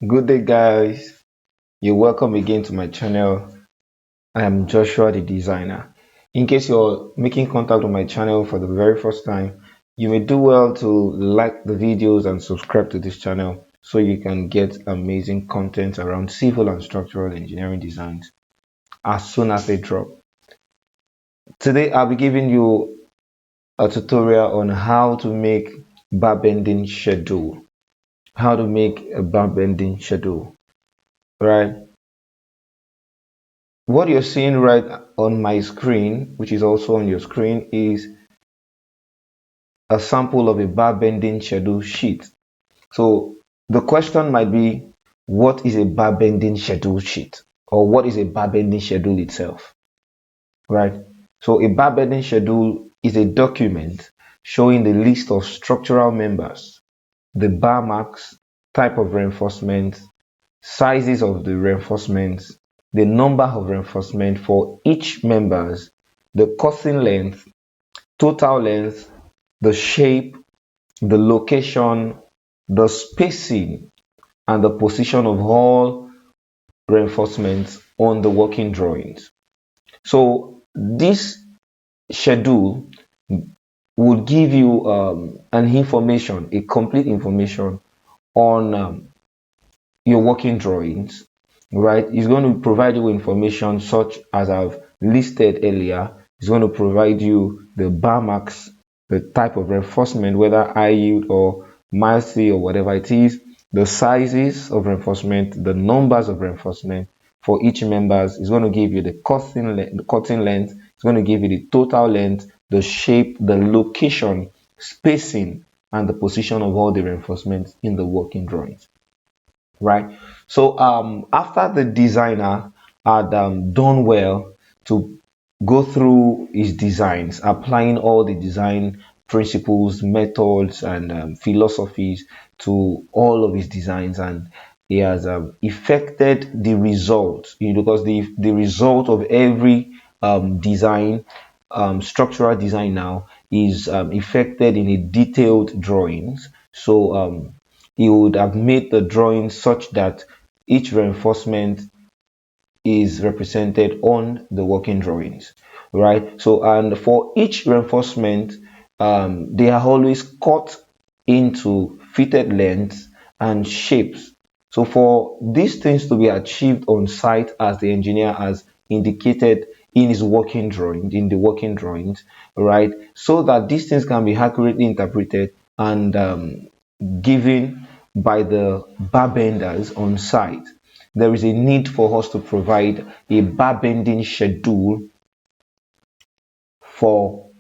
Good day, guys. You're welcome again to my channel. I am Joshua the designer. In case you're making contact with my channel for the very first time, you may do well to like the videos and subscribe to this channel so you can get amazing content around civil and structural engineering designs as soon as they drop. Today, I'll be giving you a tutorial on how to make bar bending schedule. How to make a bar bending schedule, right? What you're seeing right on my screen, which is also on your screen, is a sample of a bar bending schedule sheet. So the question might be, what is a bar bending schedule sheet? Or what is a bar bending schedule itself? Right? So a bar bending schedule is a document showing the list of structural members, the bar marks, type of reinforcement, sizes of the reinforcements, the number of reinforcement for each members, the cutting length, total length, the shape, the location, the spacing, and the position of all reinforcements on the working drawings. So this schedule would give you a complete information on your working drawings, right? It's going to provide you information such as I've listed earlier. It's going to provide you the bar marks, the type of reinforcement, whether high yield or mild steel or whatever it is, the sizes of reinforcement, the numbers of reinforcement for each members. It's going to give you the cutting length. It's going to give you the total length, the shape, the location, spacing, and the position of all the reinforcements in the working drawings, right? So after the designer had done well to go through his designs, applying all the design principles, methods, and philosophies to all of his designs, and he has effected the result, because the result of every design, structural design now, is effected in a detailed drawings. So he would have made the drawing such that each reinforcement is represented on the working drawings, right? So, and for each reinforcement, they are always cut into fitted lengths and shapes. So for these things to be achieved on site, as the engineer has indicated in his working drawing, in the working drawings, right? So that these things can be accurately interpreted and given by the bar benders on site, there is a need for us to provide a bar bending schedule for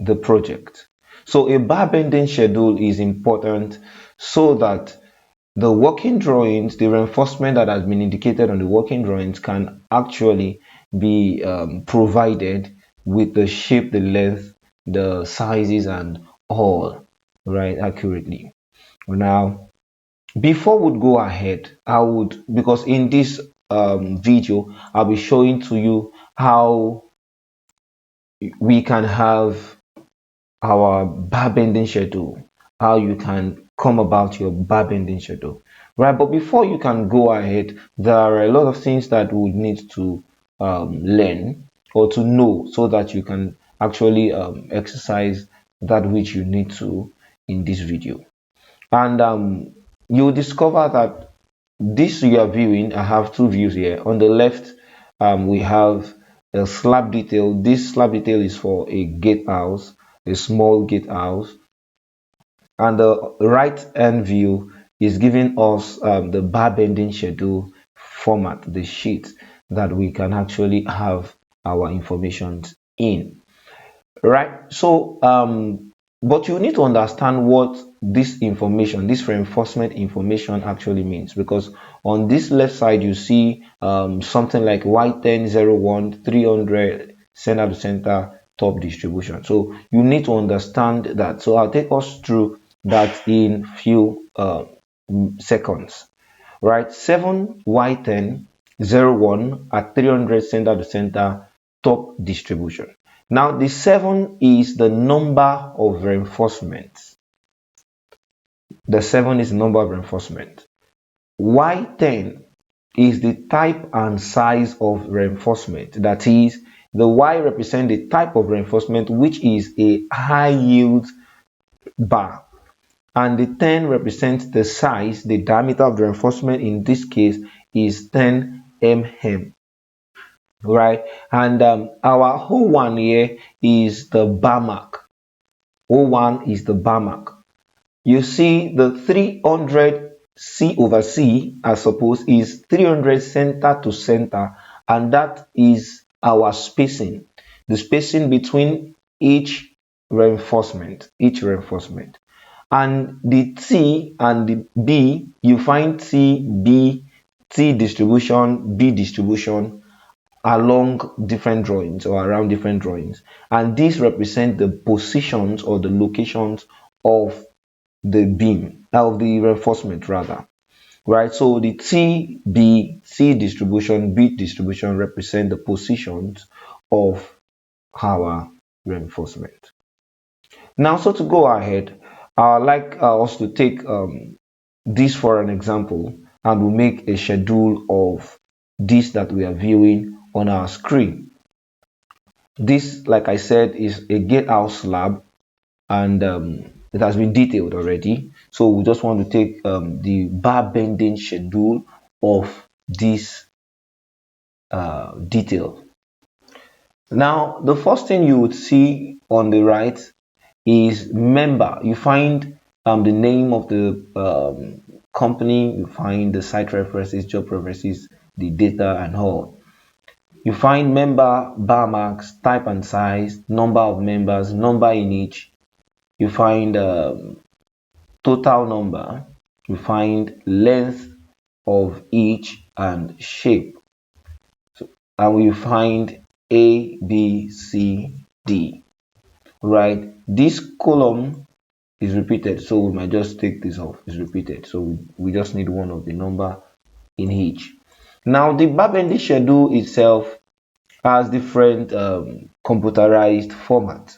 the project. So a bar bending schedule is important so that the working drawings, the reinforcement that has been indicated on the working drawings, can actually be provided with the shape, the length, the sizes, and all right accurately. Now, before we go ahead, I would, because in this video I'll be showing to you how we can have our bar bending schedule, how you can come about your bar bending schedule, right? But before you can go ahead, there are a lot of things that we would need to learn or to know so that you can actually exercise that which you need to in this video. And you'll discover that this you are viewing, I have two views here. On the left, we have a slab detail. This slab detail is for a gatehouse, a small gatehouse. And the right hand view is giving us the bar bending schedule format, the sheet that we can actually have our information in, right? So but you need to understand what this information, this reinforcement information, actually means, because on this left side you see something like y10 300 center to center top distribution. So you need to understand that. So I'll take us through that in few seconds, right? 7y10 at 300 center to center top distribution. Now the 7 is the number of reinforcements. The 7 is the number of reinforcement. Y10 is the type and size of reinforcement. That is, the Y represents the type of reinforcement, which is a high yield bar, and the 10 represents the size, the diameter of the reinforcement. In this case is 10 mm, right? And our O1 here is the bar mark. O1 is the bar mark. You see the 300 C over C, I suppose, is 300 center to center, and that is our spacing, the spacing between each reinforcement. And the T and the B, you find T, B, T distribution, B distribution along different drawings or around different drawings, and these represent the positions or the locations of the beam, of the reinforcement rather, right? So the T, B, C distribution, B distribution represent the positions of our reinforcement. Now, so to go ahead, I'd like us to take this for an example, and we'll make a schedule of this that we are viewing on our screen. This, like I said, is a gatehouse slab, and it has been detailed already. So we just want to take the bar bending schedule of this detail. Now, the first thing you would see on the right is member. You find the name of the company, you find the site references, job references, the data and all. You find member, bar marks, type and size, number of members, number in each. You find total number. You find length of each and shape. So, and we find A, B, C, D. Right? This column is repeated, so we might just take this off. It's repeated, so we just need one of the number in each. Now, the bar bending schedule itself has different computerized format.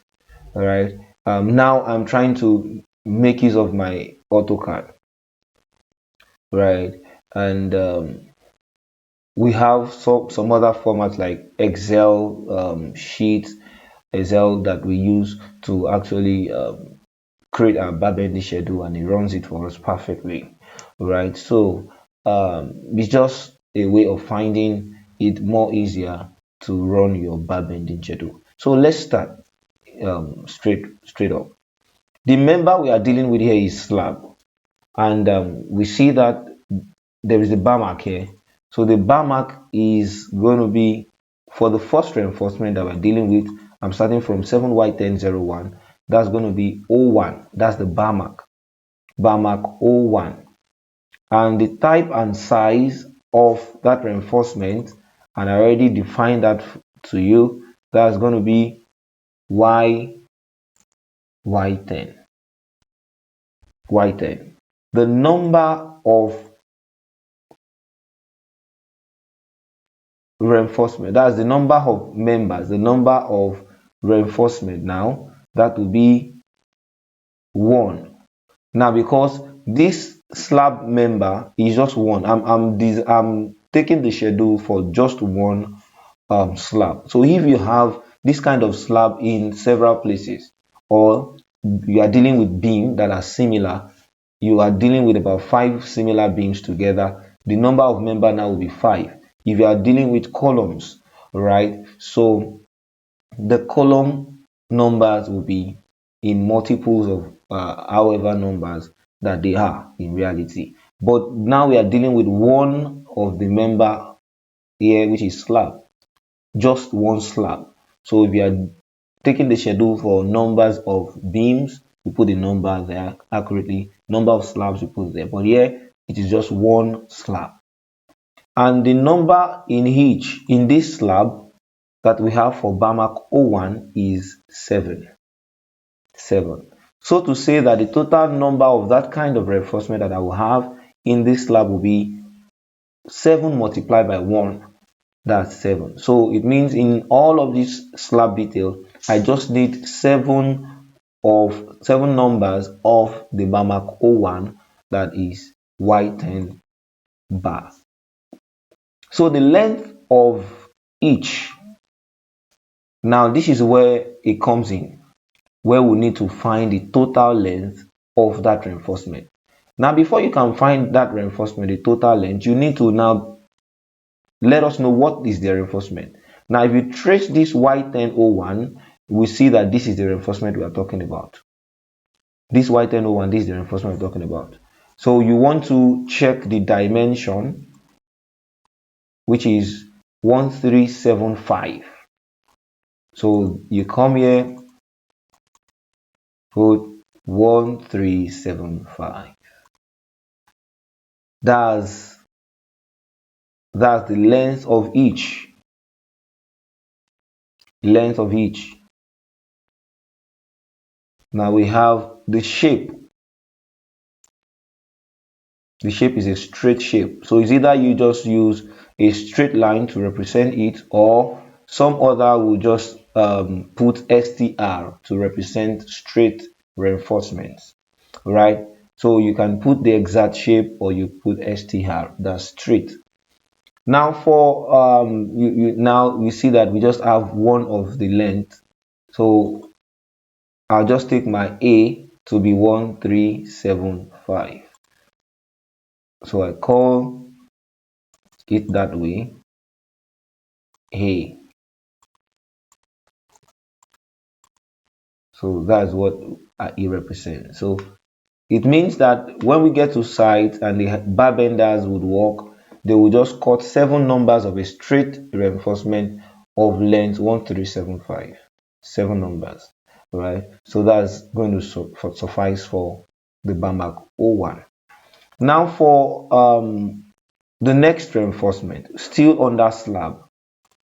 All right. Now I'm trying to make use of my AutoCAD, right? And we have some other formats like Excel sheets, Excel that we use to actually create a bar bending schedule, and it runs it for us perfectly, right? So it's just a way of finding it more easier to run your bar bending schedule. So let's start straight up. The member we are dealing with here is slab, and we see that there is a bar mark here. So the bar mark is going to be for the first reinforcement that we're dealing with. I'm starting from 7Y1001. That's going to be O1. That's the bar mark O1. And the type and size of that reinforcement, and I already defined that to you, that's going to be Y10. The number of reinforcement, that's the number of members, the number of reinforcement. Now that will be 1. Now, because this slab member is just one, I'm taking the schedule for just one slab. So if you have this kind of slab in several places, or you are dealing with beams that are similar, you are dealing with about 5 similar beams together, the number of member now will be 5. If you are dealing with columns, right, so the column numbers will be in multiples of however numbers that they are in reality. But now we are dealing with one of the member here, which is slab, just one slab. So if you are taking the schedule for numbers of beams, we put the number there accurately. Number of slabs we put there, but here it is just one slab. And the number in this slab that we have for bar mark O1 is 7. So to say that the total number of that kind of reinforcement that I will have in this slab will be 7 multiplied by 1. That's 7. So it means in all of this slab detail, I just need 7 numbers of the bar mark O1, that is Y10 bar. So the length of each, now this is where it comes in, where we need to find the total length of that reinforcement. Now before you can find that reinforcement, the total length, you need to now let us know what is the reinforcement. Now if you trace this y1001, we see that this is the reinforcement we are talking about. This y1001, this is the reinforcement we're talking about. So you want to check the dimension, which is 1375. So you come here, put 1375. That's the length of each. Length of each. Now we have the shape. The shape is a straight shape. So it's either you just use a straight line to represent it, or some other will just put STR to represent straight reinforcements, right? So you can put the exact shape or you put STR, that's straight. Now for now you see that we just have one of the length. So I'll just take my A to be 1375. So I call it that way, A. So that's what it represents. So it means that when we get to site and the bar benders would work, they will just cut 7 numbers of a straight reinforcement of length 1375. 7 numbers, right? So that's going to suffice for the Bamak 01. Now for the next reinforcement, still on that slab,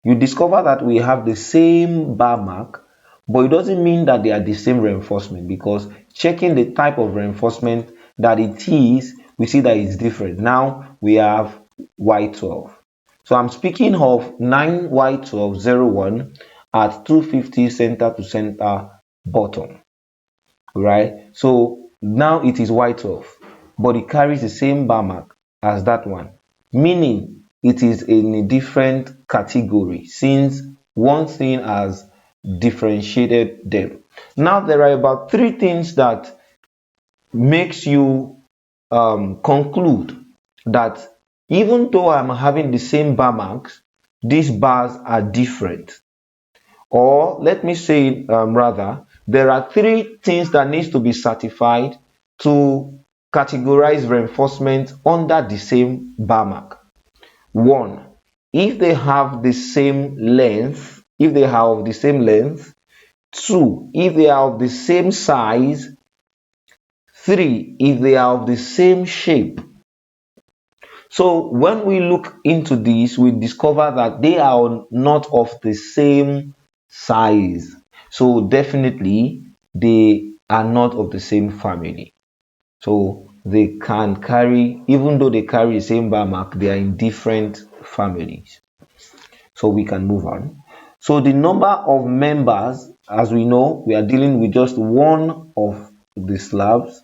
you discover that we have the same bar mark, but it doesn't mean that they are the same reinforcement, because checking the type of reinforcement that it is, we see that it's different. Now we have Y12. So I'm speaking of 9Y1201 at 250 center to center bottom, right? So now it is Y12, but it carries the same bar mark as that one, meaning it is in a different category since one thing has differentiated them. Now there are about 3 things that makes you conclude that even though I'm having the same bar marks, these bars are different. Or let me say rather, there are 3 things that needs to be certified to categorize reinforcement under the same bar mark. 1, if they have the same length, 2, if they are of the same size, 3, if they are of the same shape. So when we look into this, we discover that they are not of the same size. So definitely they are not of the same family. So they can carry, even though they carry the same bar mark, they are in different families. So we can move on. So the number of members, as we know, we are dealing with just one of the slabs.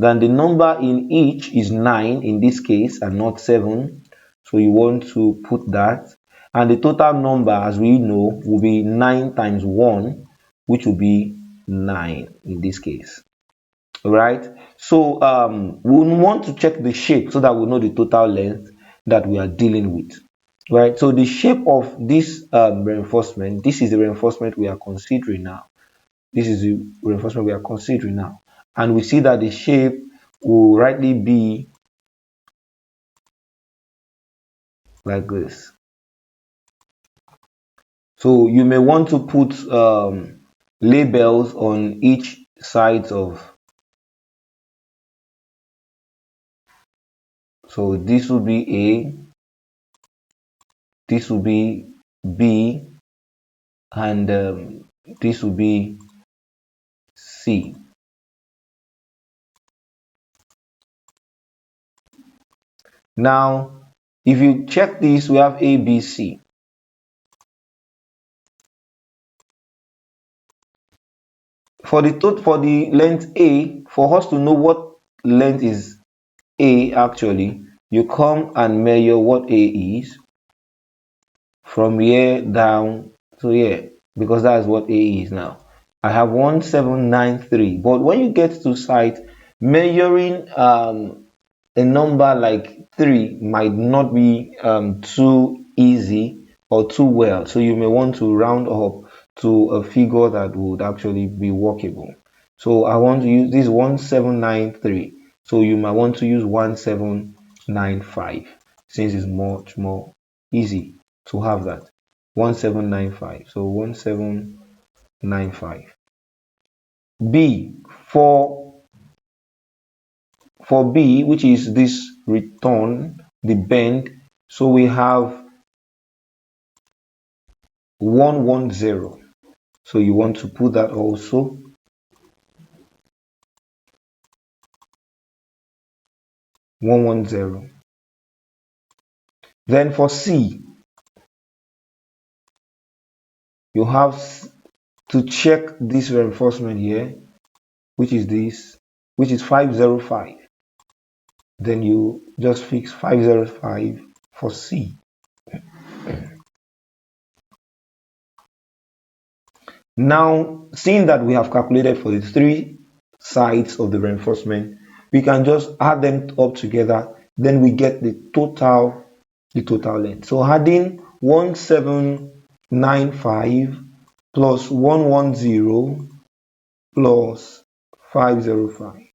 Then the number in each is 9 in this case and not 7. So you want to put that. And the total number, as we know, will be 9 times 1, which will be 9 in this case. Right? So we want to check the shape so that we know the total length that we are dealing with. Right? So the shape of this reinforcement, this is the reinforcement we are considering now. This is the reinforcement we are considering now. And we see that the shape will rightly be like this. So you may want to put labels on each side of. So this will be A, this will be B, and this will be C. Now, if you check this, we have A, B, C. For the length A, for us to know what length is A actually, you come and measure what A is from here down to here, because that's what A is now. I have 1793, but when you get to site, measuring a number like 3 might not be too easy or too well, so you may want to round up to a figure that would actually be workable. So I want to use this 1793, so you might want to use 1795 since it's much more easy to have that. 1795, so 1795. B, for B, which is this return, the bend, so we have 110. So you want to put that also. 110. Then for C, you have to check this reinforcement here, which is this, which is 505. Then you just fix 505 for C. Now, seeing that we have calculated for the 3 sides of the reinforcement, we can just add them up together, then we get the total length. So adding 1795 plus 110 plus 505,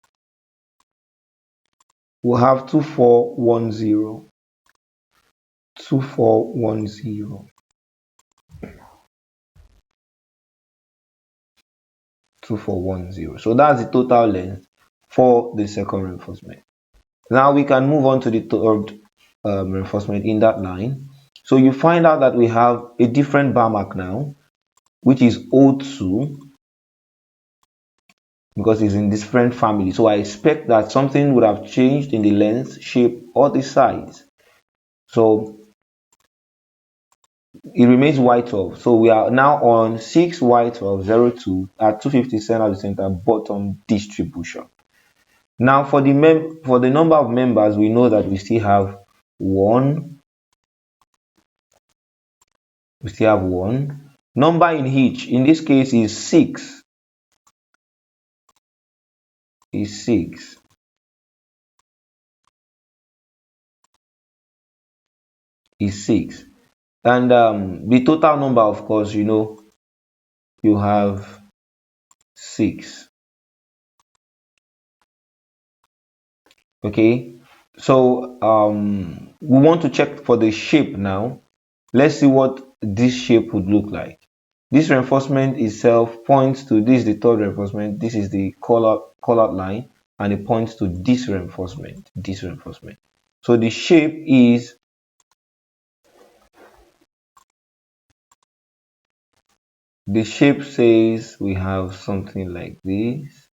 we'll have 2410. 2410. 2410. So that's the total length for the second reinforcement. Now we can move on to the third reinforcement in that line. So you find out that we have a different bar mark now, which is O2, because it's in different family. So I expect that something would have changed in the length, shape, or the size. So it remains Y12. So we are now on 6Y1202 at 250 center to center bottom distribution. Now for the number of members, we know that we still have one. We still have one. Number in each, in this case, is 6. Is 6. Is 6. And the total number, of course, you know, you have 6. Okay, so we want to check for the shape now. Let's see what this shape would look like. This reinforcement itself points to this, the third reinforcement. This is the call-out line, and it points to this reinforcement. This reinforcement. So the shape is says we have something like this.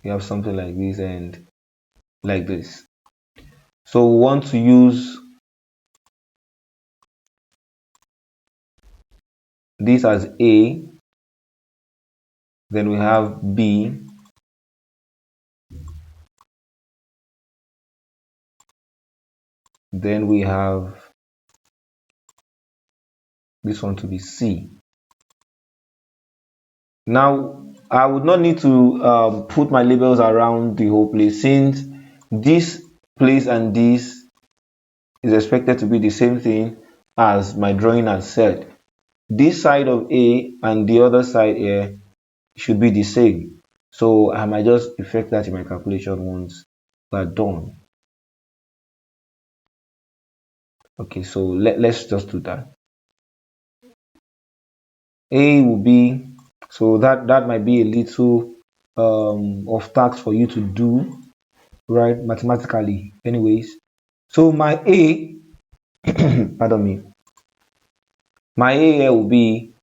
We have something like this and like this. So we want to use this as A, then we have B, then we have this one to be C. Now I would not need to put my labels around the whole place, since this place and this is expected to be the same thing as my drawing has said. This side of A and the other side here should be the same, so I might just effect that in my calculation once we're done. Okay, so let's just do that. A will be, so that might be a little of task for you to do, right, mathematically anyways. So my A pardon me, my A here will be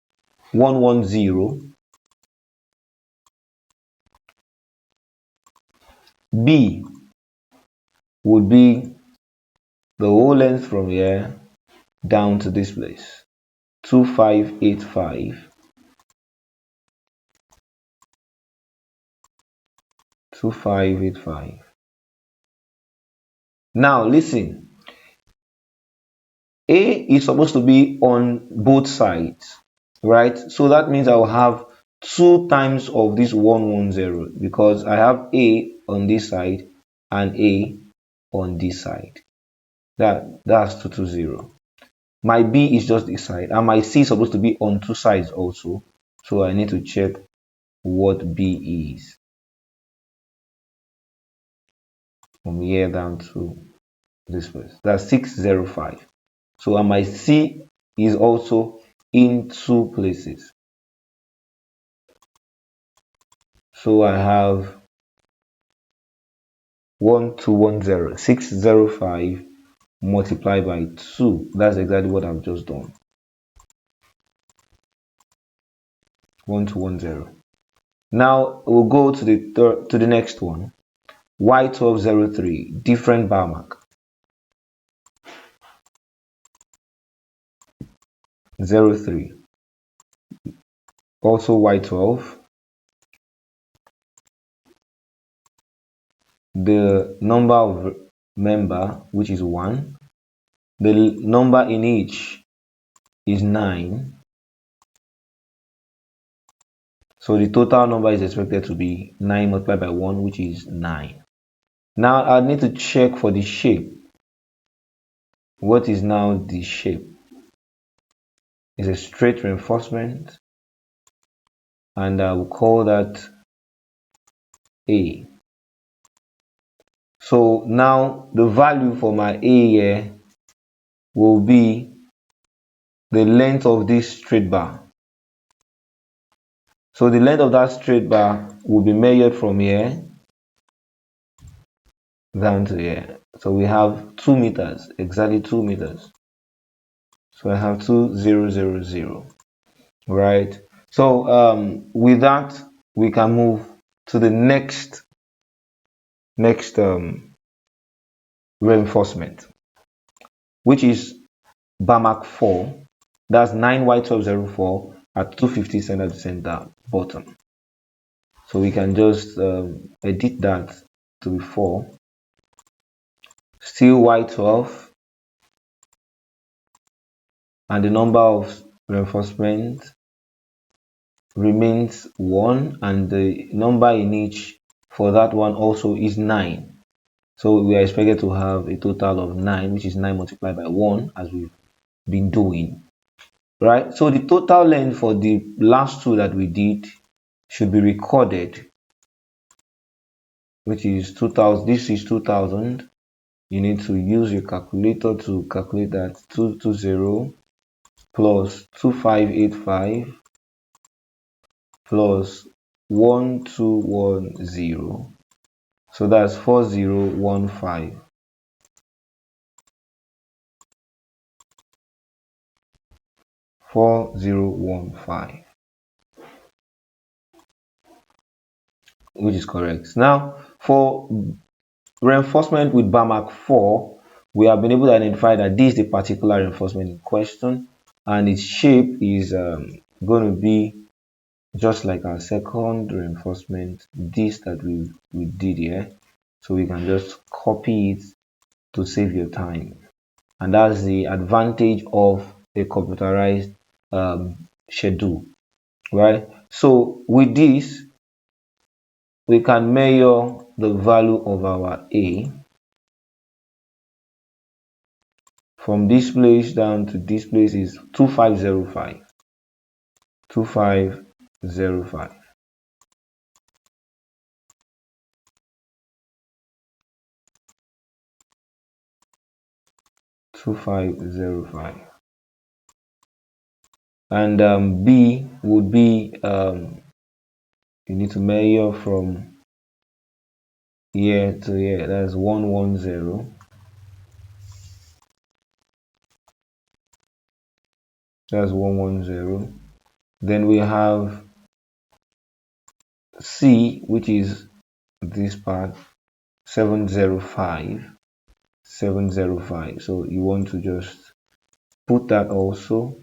110. B would be the whole length from here down to this place, 2585. 2585. Now listen, A is supposed to be on both sides, right? So that means I will have 2 times of this 110 because I have A on this side and A on this side. That's 220. My B is just this side, and my C is supposed to be on 2 sides also. So I need to check what B is from here down to this place. That's 605. So and my C is also in 2 places. So I have 1210, 605 multiplied by 2. That's exactly what I've just done. 1210. Now we'll go to the next one. Y1203, different bar mark. 03. Also Y12. The number of member, which is 1. The number in each is 9. So the total number is expected to be 9 multiplied by 1, which is 9. Now I need to check for the shape. What is now the shape? It's a straight reinforcement, and I will call that A. So now the value for my A here will be the length of this straight bar. So the length of that straight bar will be measured from here down to here. So we have 2 meters, exactly 2 meters. So I have 2000, right? So with that, we can move to the next reinforcement, which is Bamak 4. That's 9Y1204 at 250 center to center bottom. So we can just edit that to be 4. Still Y12, and the number of reinforcement remains 1, and the number in each for that one also is 9. So we are expected to have a total of 9, which is 9 multiplied by 1, as we've been doing, right? So the total length for the last 2 that we did should be recorded, which is 2000. This is 2000. You need to use your calculator to calculate that. 220 plus 2585 plus 1210. So that's 4015. 4015, which is correct. Now for reinforcement with Bamak 4, we have been able to identify that this is the particular reinforcement in question, and its shape is going to be just like our second reinforcement, this that we did here. So we can just copy it to save your time, and that's the advantage of a computerized schedule, right? So with this, we can measure the value of our A from this place down to this place is 2505. 2505. 2505. And B would be you need to measure from here to here. That's 110. That's 110. Then we have C, which is this part, 705. 705. So you want to just put that also,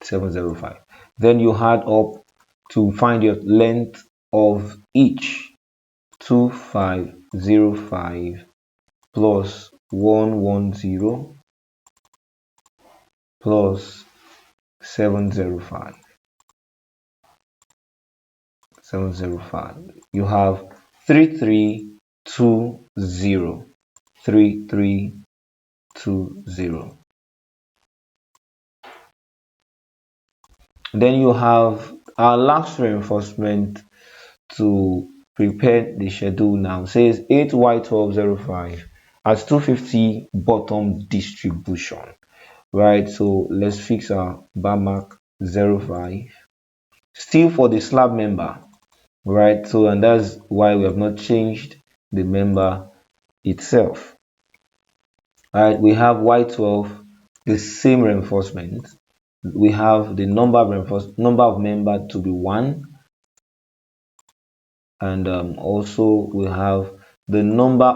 705. Then you add up to find your length of each. 2505 plus 110 plus 705. You have 3320. 3320. Then you have our last reinforcement to prepare the schedule now. It says 8Y1205 at 250 bottom distribution. Right, so let's fix our bar mark 05. Still for the slab member, right? So, and that's why we have not changed the member itself. All right, we have Y12, the same reinforcement. We have the number of member to be 1, and also we have the number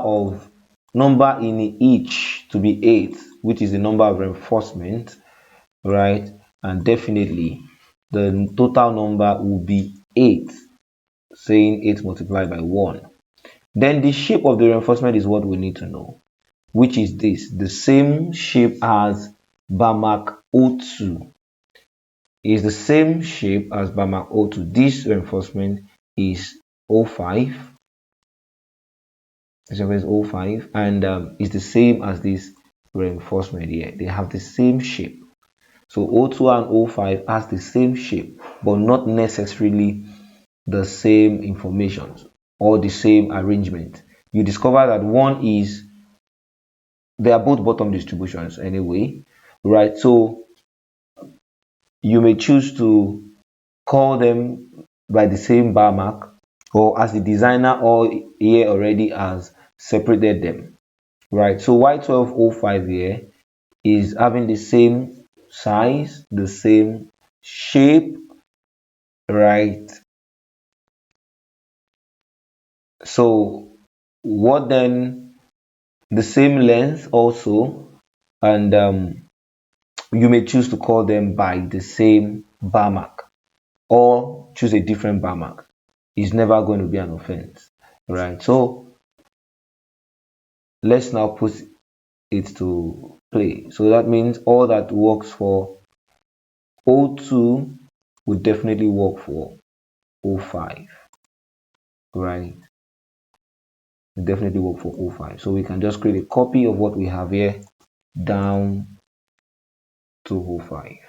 in each to be 8, which is the number of reinforcement, right? And definitely the total number will be 8, saying 8 multiplied by 1. Then the shape of the reinforcement is what we need to know, which is this: the same shape as bar mark O2. Is the same shape as bar mark O2. This reinforcement is O5. This is O5, and it's the same as this reinforcement here. They have the same shape. So O2 and O5 has the same shape, but not necessarily the same information or the same arrangement. You discover that they are both bottom distributions anyway, right? So you may choose to call them by the same bar mark, or as the designer or here already has separated them, right? So Y1205 here is having the same size, the same shape, right? So what then? The same length also, and you may choose to call them by the same bar mark or choose a different bar mark. It's never going to be an offense, right? So let's now put it to play. So that means all that works for O2 will definitely work for O5, right? Will definitely work for O5. So we can just create a copy of what we have here down to O5.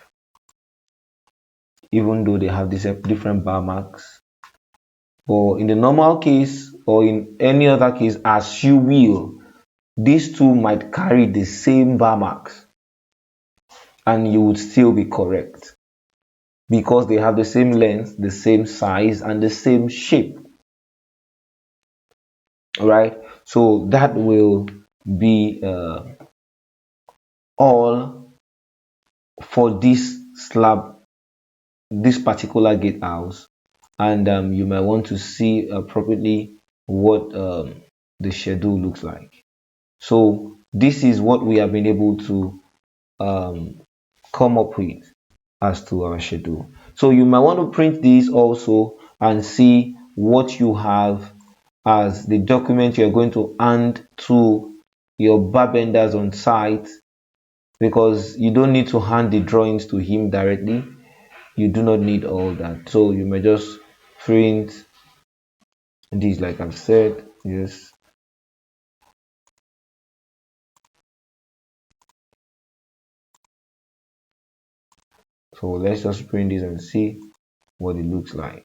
Even though they have these different bar marks, but in the normal case or in any other case as you will, these two might carry the same bar marks and you would still be correct because they have the same length, the same size, and the same shape, right? So that will be all for this slab, this particular gatehouse, and you might want to see appropriately what the schedule looks like. So this is what we have been able to come up with as to our schedule. So you might want to print this also and see what you have as the document you're going to hand to your barbenders on site, because you don't need to hand the drawings to him directly. You do not need all that. So you may just print this like I've said. Yes. So let's just print this and see what it looks like.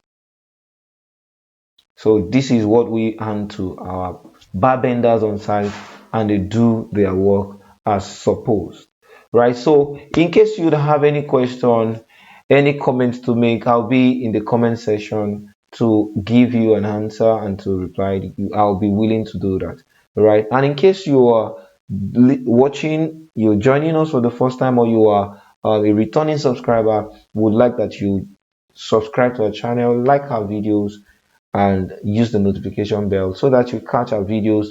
So this is what we hand to our barbenders on site, and they do their work as supposed, right? So in case you have any question, any comments to make, I'll be in the comment section to give you an answer and to reply to you. I'll be willing to do that, right? And in case you are watching, you're joining us for the first time, or you are a returning subscriber, would like that you subscribe to our channel, like our videos, and use the notification bell so that you catch our videos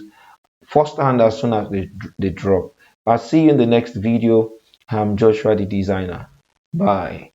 first hand as soon as they drop. I'll see you in the next video. I'm Joshua the designer. Bye.